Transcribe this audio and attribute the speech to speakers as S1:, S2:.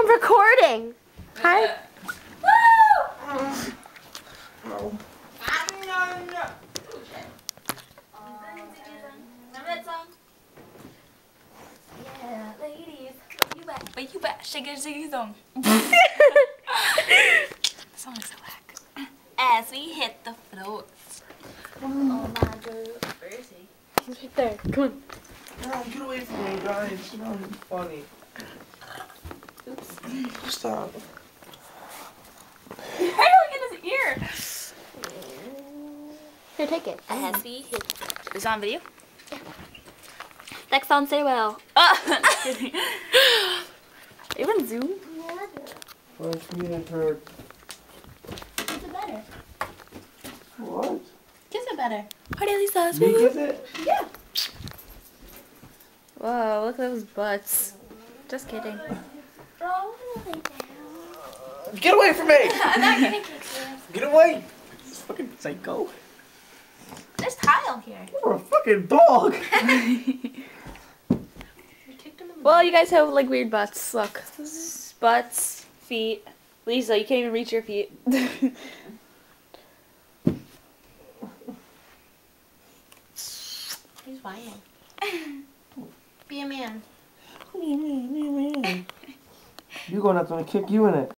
S1: I'm recording. Hi.
S2: No.
S3: Remember that song? Yeah, ladies. But you bet. Shake it, song. The song is so whack. As we hit the floors. Oh my god. Where is he?
S1: He's right there. Come on.
S2: No, get away from me, guys. It's not funny.
S3: Oops.
S2: Stop.
S3: You're looking at his ear.
S1: Here, take it.
S3: As we hit. Is it on video?
S1: Next on, say well.
S3: Even Zoom?
S2: Punch me and hurt.
S3: Kiss it better.
S2: What?
S3: Kiss it better. Party Lisa.
S2: You kiss it?
S3: Yeah.
S1: Whoa, look at those butts. Just kidding.
S2: Get away from me!
S3: I'm not gonna kiss you.
S2: Get away! This fucking psycho.
S3: There's tile here.
S2: You're a fucking dog!
S1: Well, you guys have like weird butts. Look. Butts, feet. Lisa, you can't even reach your feet.
S3: He's whining. Be a man.
S2: You're gonna have to kick you in it.